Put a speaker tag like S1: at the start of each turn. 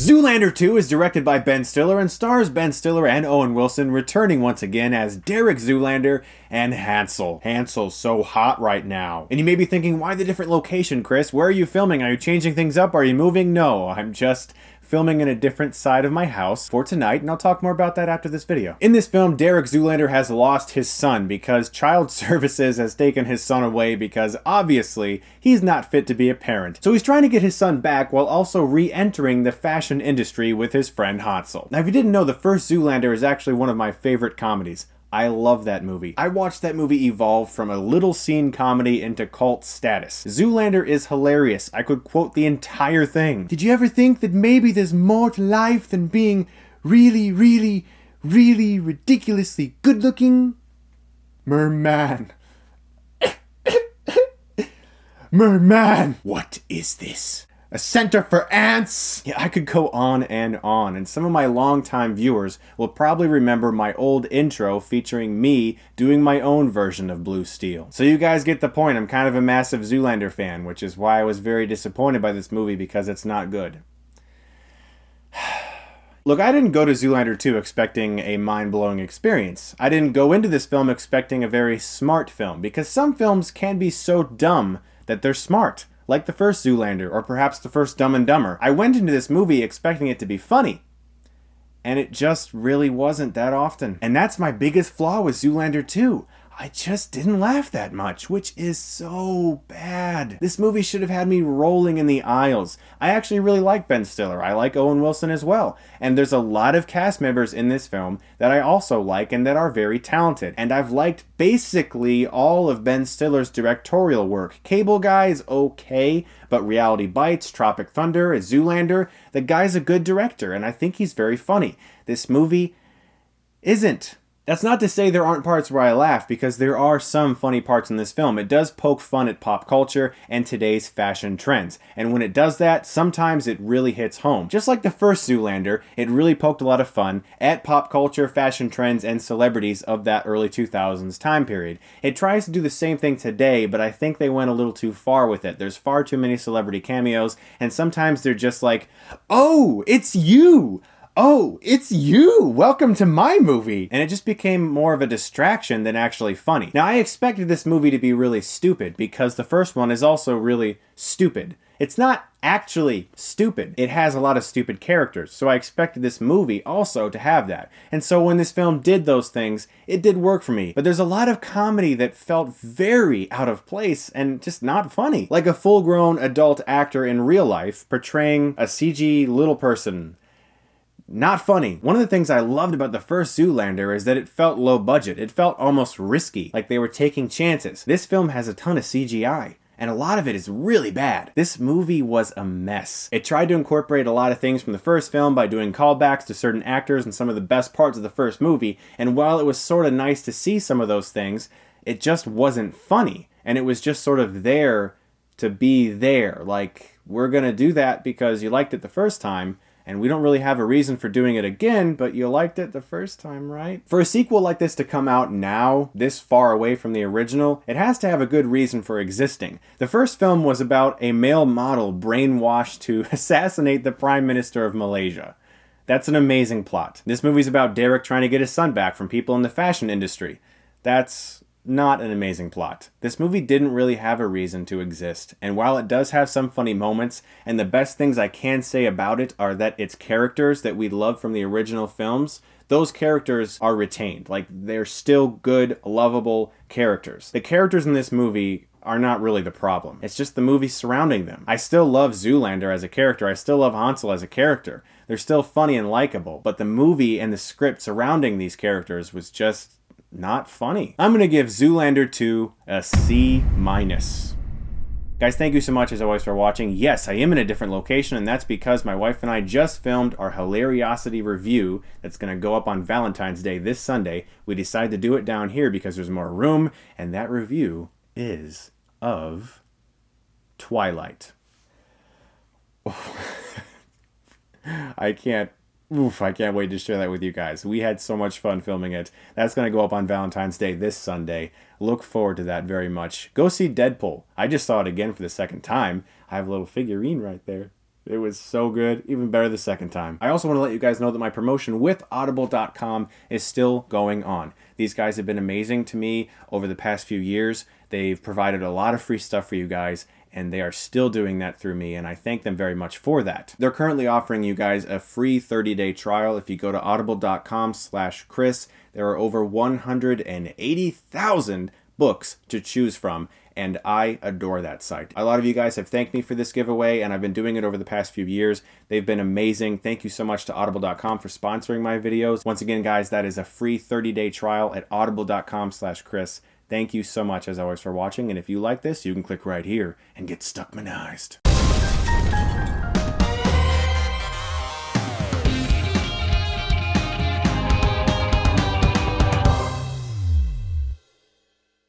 S1: Zoolander 2 is directed by Ben Stiller and stars Ben Stiller and Owen Wilson returning once again as Derek Zoolander and Hansel. Hansel's so hot right now. And you may be thinking, why the different location, Chris? Where are you filming? Are you changing things up? Are you moving? No, I'm just filming in a different side of my house for tonight, and I'll talk more about that after this video. In this film, Derek Zoolander has lost his son because child services has taken his son away because obviously he's not fit to be a parent. So he's trying to get his son back while also re-entering the fashion industry with his friend Hansel. Now if you didn't know, the first Zoolander is actually one of my favorite comedies. I love that movie. I watched that movie evolve from a little scene comedy into cult status. Zoolander is hilarious. I could quote the entire thing. Did you ever think that maybe there's more to life than being really, really, really ridiculously good looking? Merman. Merman! What is this? A center for ants? Yeah, I could go on, and some of my longtime viewers will probably remember my old intro featuring me doing my own version of Blue Steel. So you guys get the point. I'm kind of a massive Zoolander fan, which is why I was very disappointed by this movie because it's not good. Look, I didn't go to Zoolander 2 expecting a mind-blowing experience. I didn't go into this film expecting a very smart film, because some films can be so dumb that they're smart. Like the first Zoolander, or perhaps the first Dumb and Dumber. I went into this movie expecting it to be funny, and it just really wasn't that often. And that's my biggest flaw with Zoolander 2. I just didn't laugh that much, which is so bad. This movie should have had me rolling in the aisles. I actually really like Ben Stiller. I like Owen Wilson as well. And there's a lot of cast members in this film that I also like and that are very talented. And I've liked basically all of Ben Stiller's directorial work. Cable Guy is okay, but Reality Bites, Tropic Thunder, Zoolander, the guy's a good director, and I think he's very funny. This movie isn't. That's not to say there aren't parts where I laugh, because there are some funny parts in this film. It does poke fun at pop culture and today's fashion trends. And when it does that, sometimes it really hits home. Just like the first Zoolander, it really poked a lot of fun at pop culture, fashion trends, and celebrities of that early 2000s time period. It tries to do the same thing today, but I think they went a little too far with it. There's far too many celebrity cameos, and sometimes they're just like, "Oh, it's you! Oh, it's you! Welcome to my movie!" And it just became more of a distraction than actually funny. Now, I expected this movie to be really stupid, because the first one is also really stupid. It's not actually stupid. It has a lot of stupid characters, so I expected this movie also to have that. And so when this film did those things, it did work for me. But there's a lot of comedy that felt very out of place and just not funny. Like a full-grown adult actor in real life portraying a CG little person. Not funny. One of the things I loved about the first Zoolander is that it felt low budget. It felt almost risky, like they were taking chances. This film has a ton of CGI, and a lot of it is really bad. This movie was a mess. It tried to incorporate a lot of things from the first film by doing callbacks to certain actors and some of the best parts of the first movie, and while it was sort of nice to see some of those things, it just wasn't funny. And it was just sort of there to be there. Like, we're gonna do that because you liked it the first time, and we don't really have a reason for doing it again, but you liked it the first time, right? For a sequel like this to come out now, this far away from the original, it has to have a good reason for existing. The first film was about a male model brainwashed to assassinate the Prime Minister of Malaysia. That's an amazing plot. This movie's about Derek trying to get his son back from people in the fashion industry. That's not an amazing plot. This movie didn't really have a reason to exist, and while it does have some funny moments, and the best things I can say about it are that its characters that we loved from the original films, those characters are retained. Like, they're still good, lovable characters. The characters in this movie are not really the problem. It's just the movie surrounding them. I still love Zoolander as a character. I still love Hansel as a character. They're still funny and likable, but the movie and the script surrounding these characters was just not funny. I'm gonna give Zoolander 2 a C-. Guys, thank you so much as always for watching. Yes, I am in a different location, and that's because my wife and I just filmed our Hilariosity review that's gonna go up on Valentine's Day this Sunday. We decided to do it down here because there's more room, and that review is of Twilight. I can't wait to share that with you guys. We had so much fun filming it. That's going to go up on Valentine's Day this Sunday. Look forward to that very much. Go see Deadpool. I just saw it again for the second time. I have a little figurine right there. It was so good, even better the second time. I also want to let you guys know that my promotion with Audible.com is still going on. These guys have been amazing to me over the past few years. They've provided a lot of free stuff for you guys, and they are still doing that through me, and I thank them very much for that. They're currently offering you guys a free 30-day trial. If you go to audible.com/Chris, there are over 180,000 books to choose from, and I adore that site. A lot of you guys have thanked me for this giveaway, and I've been doing it over the past few years. They've been amazing. Thank you so much to audible.com for sponsoring my videos. Once again, guys, that is a free 30-day trial at audible.com/Chris. Thank you so much, as always, for watching, and if you like this, you can click right here and get Stuckmanized.